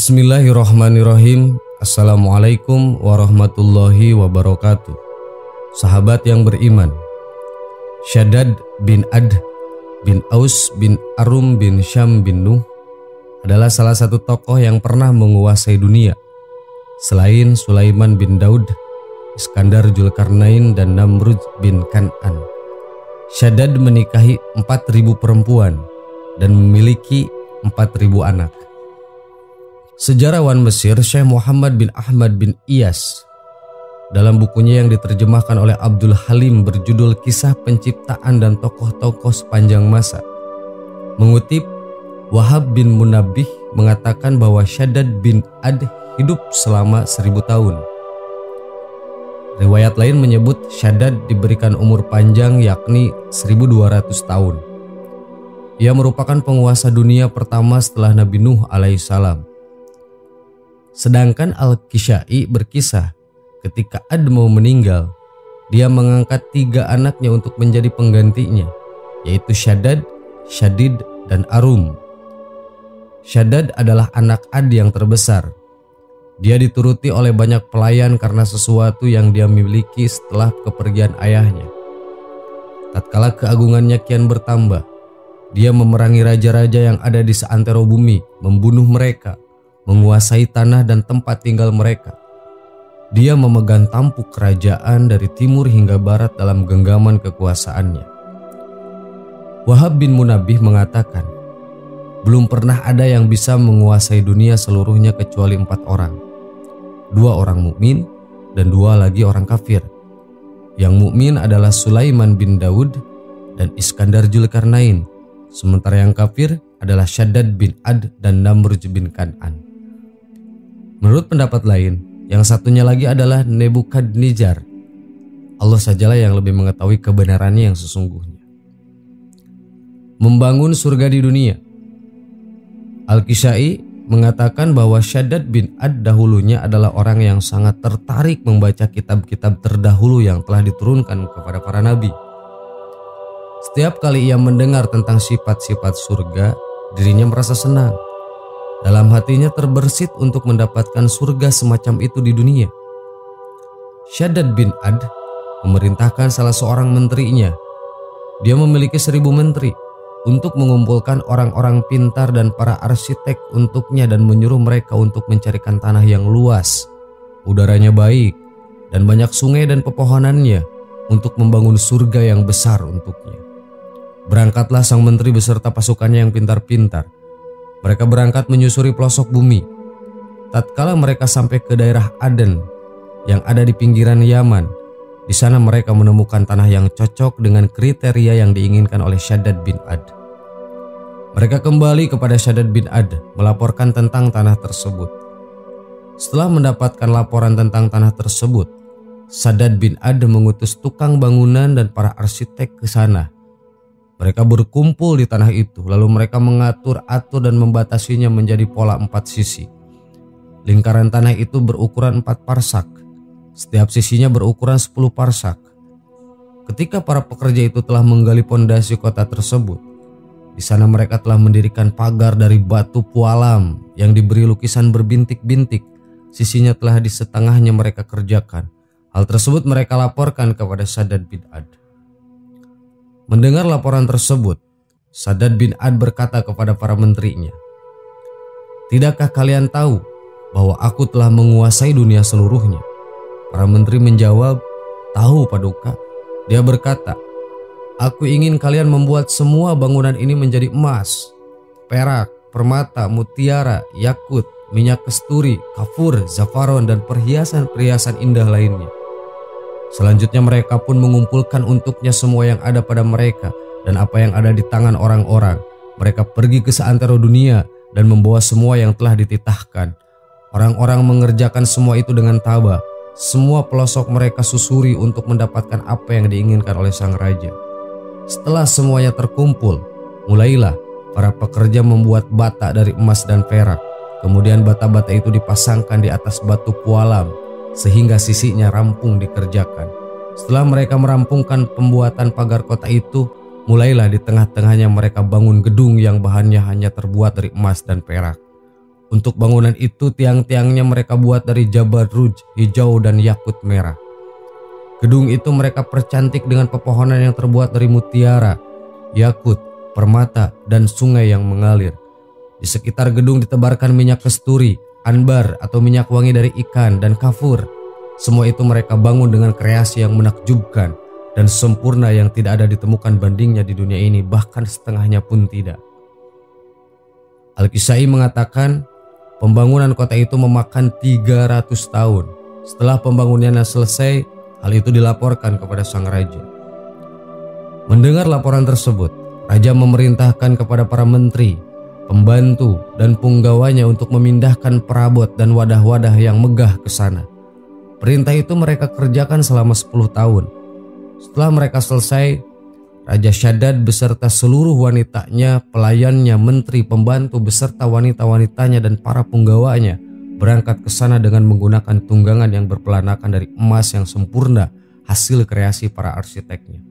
Bismillahirrahmanirrahim. Assalamualaikum warahmatullahi wabarakatuh. Sahabat yang beriman, Shaddad bin Ad bin Aus bin Arum bin Syam bin Nuh adalah salah satu tokoh yang pernah menguasai dunia. Selain Sulaiman bin Daud, Iskandar Zulkarnain dan Namrud bin Kan'an, Shaddad menikahi 4.000 perempuan dan memiliki 4.000 anak. Sejarawan Mesir Syekh Muhammad bin Ahmad bin Iyas dalam bukunya yang diterjemahkan oleh Abdul Halim berjudul Kisah Penciptaan dan Tokoh-Tokoh Sepanjang Masa mengutip Wahab bin Munabbih mengatakan bahwa Shaddad bin Ad hidup selama 1000 tahun. Riwayat lain menyebut Shaddad diberikan umur panjang yakni 1200 tahun. Ia merupakan penguasa dunia pertama setelah Nabi Nuh alaihissalam. Sedangkan Al-Kisai berkisah ketika Ad mau meninggal, dia mengangkat 3 anaknya untuk menjadi penggantinya, yaitu Shaddad, Syadid, dan Arum. Shaddad adalah anak Ad yang terbesar. Dia dituruti oleh banyak pelayan karena sesuatu yang dia miliki setelah kepergian ayahnya. Tatkala keagungannya kian bertambah, dia memerangi raja-raja yang ada di seantero bumi, membunuh mereka, menguasai tanah dan tempat tinggal mereka. Dia memegang tampuk kerajaan dari timur hingga barat dalam genggaman kekuasaannya. Wahab bin Munabbih mengatakan, belum pernah ada yang bisa menguasai dunia seluruhnya kecuali 4 orang. 2 orang mukmin dan 2 lagi orang kafir. Yang mukmin adalah Sulaiman bin Daud dan Iskandar Zulkarnain, sementara yang kafir adalah Shaddad bin Ad dan Namrud bin Kan'an. Menurut pendapat lain, yang satunya lagi adalah Nebukadnezar. Allah sajalah yang lebih mengetahui kebenarannya yang sesungguhnya. Membangun surga di dunia. Al-Kisai mengatakan bahwa Shaddad bin Ad dahulunya adalah orang yang sangat tertarik membaca kitab-kitab terdahulu yang telah diturunkan kepada para nabi. Setiap kali ia mendengar tentang sifat-sifat surga, dirinya merasa senang. Dalam hatinya terbersit untuk mendapatkan surga semacam itu di dunia. Shaddad bin Ad memerintahkan salah seorang menterinya. Dia memiliki 1000 menteri untuk mengumpulkan orang-orang pintar dan para arsitek untuknya dan menyuruh mereka untuk mencarikan tanah yang luas, udaranya baik, dan banyak sungai dan pepohonannya untuk membangun surga yang besar untuknya. Berangkatlah sang menteri beserta pasukannya yang pintar-pintar. Mereka berangkat menyusuri pelosok bumi. Tatkala mereka sampai ke daerah Aden yang ada di pinggiran Yaman, di sana mereka menemukan tanah yang cocok dengan kriteria yang diinginkan oleh Shaddad bin Ad. Mereka kembali kepada Shaddad bin Ad melaporkan tentang tanah tersebut. Setelah mendapatkan laporan tentang tanah tersebut, Shaddad bin Ad mengutus tukang bangunan dan para arsitek ke sana. Mereka berkumpul di tanah itu, lalu mereka mengatur-atur dan membatasinya menjadi pola 4 sisi. Lingkaran tanah itu berukuran 4 parsak. Setiap sisinya berukuran 10 parsak. Ketika para pekerja itu telah menggali pondasi kota tersebut, di sana mereka telah mendirikan pagar dari batu pualam yang diberi lukisan berbintik-bintik. Sisinya telah di setengahnya mereka kerjakan. Hal tersebut mereka laporkan kepada Shaddad bin Ad. Mendengar laporan tersebut, Shaddad bin Ad berkata kepada para menterinya, "Tidakkah kalian tahu bahwa aku telah menguasai dunia seluruhnya?" Para menteri menjawab, "Tahu Paduka." Dia berkata, "Aku ingin kalian membuat semua bangunan ini menjadi emas, perak, permata, mutiara, yakut, minyak kasturi, kafur, zafaron, dan perhiasan-perhiasan indah lainnya." Selanjutnya mereka pun mengumpulkan untuknya semua yang ada pada mereka dan apa yang ada di tangan orang-orang. Mereka pergi ke seantero dunia dan membawa semua yang telah dititahkan. Orang-orang mengerjakan semua itu dengan tabah. Semua pelosok mereka susuri untuk mendapatkan apa yang diinginkan oleh sang raja. Setelah semuanya terkumpul, mulailah para pekerja membuat bata dari emas dan perak. Kemudian bata-bata itu dipasangkan di atas batu pualam sehingga sisinya rampung dikerjakan. Setelah mereka merampungkan pembuatan pagar kota itu, mulailah di tengah-tengahnya mereka bangun gedung yang bahannya hanya terbuat dari emas dan perak. Untuk bangunan itu tiang-tiangnya mereka buat dari Jabarruj hijau dan yakut merah. Gedung itu mereka percantik dengan pepohonan yang terbuat dari mutiara, yakut, permata, dan sungai yang mengalir. Di sekitar gedung ditebarkan minyak kasturi, anbar atau minyak wangi dari ikan, dan kafur. Semua itu mereka bangun dengan kreasi yang menakjubkan dan sempurna yang tidak ada ditemukan bandingnya di dunia ini, bahkan setengahnya pun tidak. Al-Kisai mengatakan pembangunan kota itu memakan 300 tahun. Setelah pembangunannya selesai, hal itu dilaporkan kepada sang raja. Mendengar laporan tersebut, raja memerintahkan kepada para menteri, pembantu, dan punggawanya untuk memindahkan perabot dan wadah-wadah yang megah ke sana. Perintah itu mereka kerjakan selama 10 tahun. Setelah mereka selesai, Raja Shaddad beserta seluruh wanitanya, pelayannya, menteri, pembantu, beserta wanita-wanitanya dan para punggawanya berangkat ke sana dengan menggunakan tunggangan yang berpelanakan dari emas yang sempurna, hasil kreasi para arsiteknya.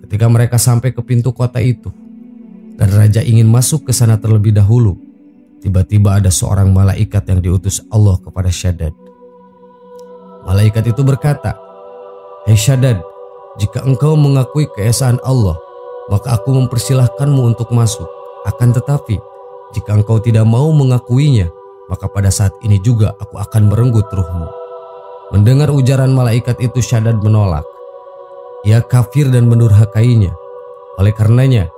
Ketika mereka sampai ke pintu kota itu, dan raja ingin masuk ke sana terlebih dahulu, tiba-tiba ada seorang malaikat yang diutus Allah kepada Shaddad. Malaikat itu berkata, "Hei Shaddad, jika engkau mengakui keesaan Allah, maka aku mempersilahkanmu untuk masuk. Akan tetapi, jika engkau tidak mau mengakuinya, maka pada saat ini juga aku akan merenggut ruhmu." Mendengar ujaran malaikat itu, Shaddad menolak. Ia kafir dan mendurhakainya. Oleh karenanya,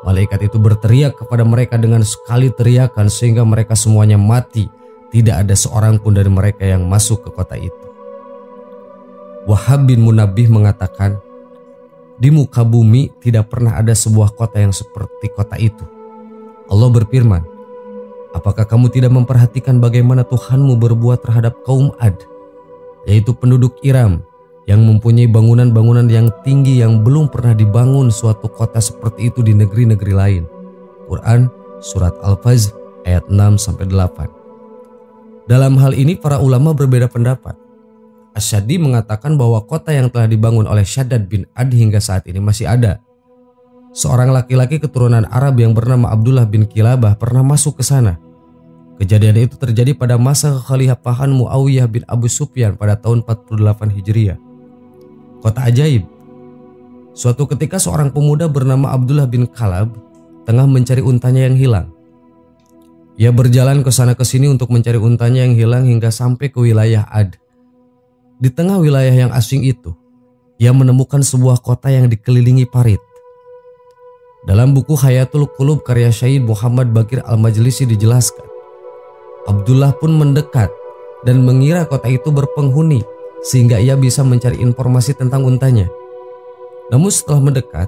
malaikat itu berteriak kepada mereka dengan sekali teriakan sehingga mereka semuanya mati. Tidak ada seorang pun dari mereka yang masuk ke kota itu. Wahab bin Munabbih mengatakan, di muka bumi tidak pernah ada sebuah kota yang seperti kota itu. Allah berfirman, apakah kamu tidak memperhatikan bagaimana Tuhanmu berbuat terhadap kaum Ad, yaitu penduduk Iram, yang mempunyai bangunan-bangunan yang tinggi yang belum pernah dibangun suatu kota seperti itu di negeri-negeri lain. Quran Surat Al-Fajr ayat 6-8. Dalam hal ini para ulama berbeda pendapat. Asyadi mengatakan bahwa kota yang telah dibangun oleh Shaddad bin Ad hingga saat ini masih ada. Seorang laki-laki keturunan Arab yang bernama Abdullah bin Kilabah pernah masuk ke sana. Kejadian itu terjadi pada masa kekhalifahan Muawiyah bin Abu Sufyan pada tahun 48 Hijriah. Kota ajaib. Suatu ketika seorang pemuda bernama Abdullah bin Kalab tengah mencari untanya yang hilang. Ia berjalan ke sana ke sini untuk mencari untanya yang hilang hingga sampai ke wilayah Ad. Di tengah wilayah yang asing itu, ia menemukan sebuah kota yang dikelilingi parit. Dalam buku Hayatul Qulub karya Syahid Muhammad Bakir Al-Majlisi dijelaskan, Abdullah pun mendekat dan mengira kota itu berpenghuni sehingga ia bisa mencari informasi tentang untanya. Namun setelah mendekat,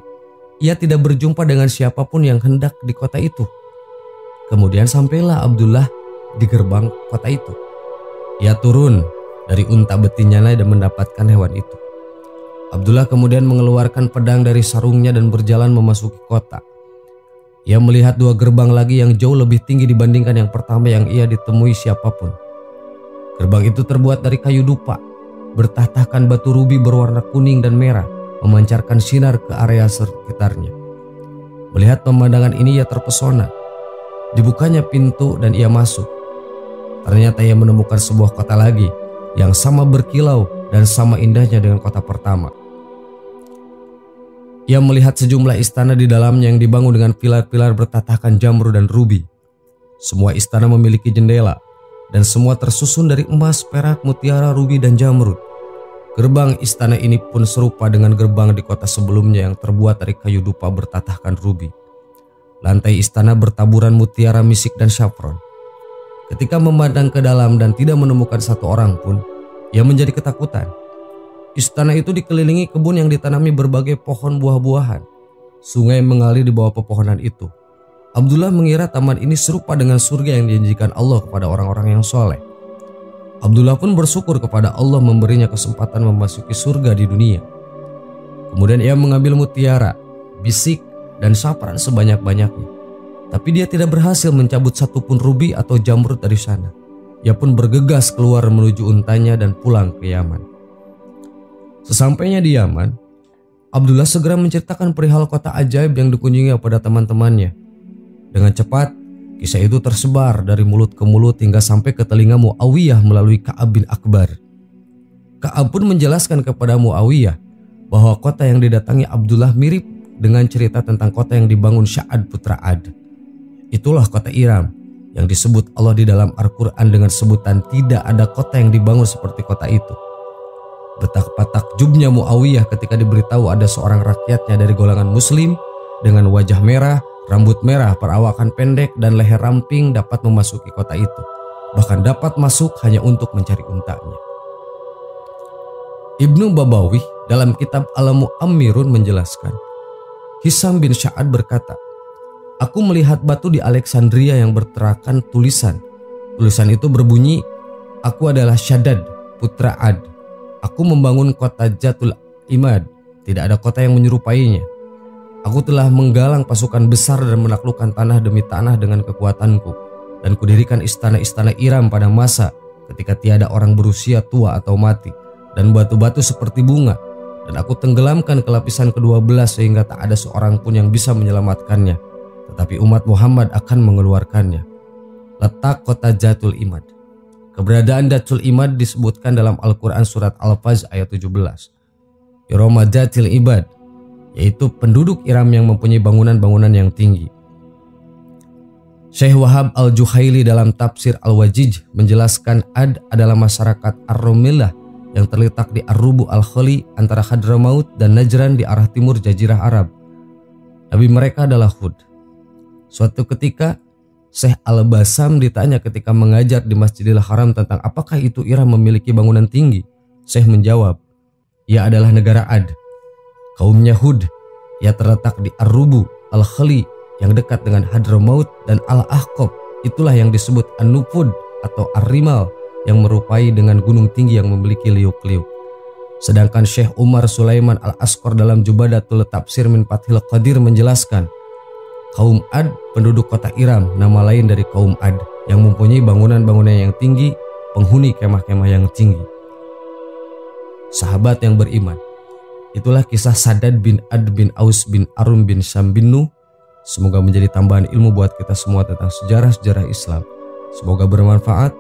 ia tidak berjumpa dengan siapapun yang hendak di kota itu. Kemudian sampailah Abdullah di gerbang kota itu. Ia turun dari unta betinanya dan mendapatkan hewan itu. Abdullah kemudian mengeluarkan pedang dari sarungnya dan berjalan memasuki kota. Ia melihat dua gerbang lagi yang jauh lebih tinggi dibandingkan yang pertama yang ia ditemui siapapun. Gerbang itu terbuat dari kayu dupa, bertatahkan batu rubi berwarna kuning dan merah, memancarkan sinar ke area sekitarnya. Melihat pemandangan ini ia terpesona. Dibukanya pintu dan ia masuk. Ternyata ia menemukan sebuah kota lagi yang sama berkilau dan sama indahnya dengan kota pertama. Ia melihat sejumlah istana di dalamnya yang dibangun dengan pilar-pilar bertatahkan jamrud dan rubi. Semua istana memiliki jendela dan semua tersusun dari emas, perak, mutiara, rubi, dan jamrud. Gerbang istana ini pun serupa dengan gerbang di kota sebelumnya yang terbuat dari kayu dupa bertatahkan rubi. Lantai istana bertaburan mutiara, misik, dan saffron. Ketika memandang ke dalam dan tidak menemukan satu orang pun, ia menjadi ketakutan. Istana itu dikelilingi kebun yang ditanami berbagai pohon buah-buahan. Sungai mengalir di bawah pepohonan itu. Abdullah mengira taman ini serupa dengan surga yang dijanjikan Allah kepada orang-orang yang soleh. Abdullah pun bersyukur kepada Allah memberinya kesempatan memasuki surga di dunia. Kemudian ia mengambil mutiara, bisik, dan saffron sebanyak-banyaknya. Tapi dia tidak berhasil mencabut satupun rubi atau jamrud dari sana. Ia pun bergegas keluar menuju untanya dan pulang ke Yaman. Sesampainya di Yaman, Abdullah segera menceritakan perihal kota ajaib yang dikunjungi kepada teman-temannya. Dengan cepat, Kisah itu tersebar dari mulut ke mulut hingga sampai ke telinga Muawiyah melalui Ka'ab bin Akbar. Ka'ab pun menjelaskan kepada Muawiyah bahwa kota yang didatangi Abdullah mirip dengan cerita tentang kota yang dibangun Sya'ad putra Ad. Itulah kota Iram yang disebut Allah di dalam Al-Quran dengan sebutan tidak ada kota yang dibangun seperti kota itu. Betapa takjubnya Muawiyah ketika diberitahu ada seorang rakyatnya dari golongan muslim dengan wajah merah, rambut merah, perawakan pendek dan leher ramping dapat memasuki kota itu. Bahkan dapat masuk hanya untuk mencari untanya. Ibnu Babawih dalam kitab Al-Mu'ammirun menjelaskan, Hisam bin Sya'ad berkata, "Aku melihat batu di Alexandria yang berterakan tulisan. Tulisan itu berbunyi, aku adalah Shaddad, putra Ad. Aku membangun kota Jatul Imad. Tidak ada kota yang menyerupainya. Aku telah menggalang pasukan besar dan menaklukkan tanah demi tanah dengan kekuatanku. Dan kudirikan istana-istana Iram pada masa ketika tiada orang berusia tua atau mati. Dan batu-batu seperti bunga. Dan aku tenggelamkan ke lapisan ke-12 sehingga tak ada seorang pun yang bisa menyelamatkannya. Tetapi umat Muhammad akan mengeluarkannya." Letak kota Jatul Imad. Keberadaan Jatul Imad disebutkan dalam Al-Quran surat Al-Fajr ayat 17. Irama Jatil Ibad, yaitu penduduk Iram yang mempunyai bangunan-bangunan yang tinggi. Syekh Wahab Al-Juhaili dalam tafsir Al-Wajij menjelaskan Ad adalah masyarakat Ar-Rumillah yang terletak di Ar-Rubu Al-Khali antara Hadramaut dan Najran di arah timur Jazirah Arab. Nabi mereka adalah Hud. Suatu ketika Syekh Al-Basam ditanya ketika mengajar di Masjidil Haram tentang apakah itu Iram memiliki bangunan tinggi. Syekh menjawab, ia adalah negara Ad. Kaumnya Hud, ia terletak di Ar-Rubu Al-Khali yang dekat dengan Hadramaut dan Al-Ahqab. Itulah yang disebut An-Nufud atau Ar-Rimal yang merupai dengan gunung tinggi yang memiliki liuk-liuk. Sedangkan Syekh Umar Sulaiman Al-Asqar dalam Jubadatul Tafsir min Fathil Qadir menjelaskan, kaum Ad penduduk kota Iram, nama lain dari kaum Ad yang mempunyai bangunan-bangunan yang tinggi, penghuni kemah-kemah yang tinggi. Sahabat yang beriman, itulah kisah Shaddad bin Ad bin Aus bin Arum bin Syam bin Nuh. Semoga menjadi tambahan ilmu buat kita semua tentang sejarah-sejarah Islam. Semoga bermanfaat.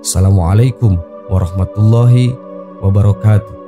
Assalamualaikum warahmatullahi wabarakatuh.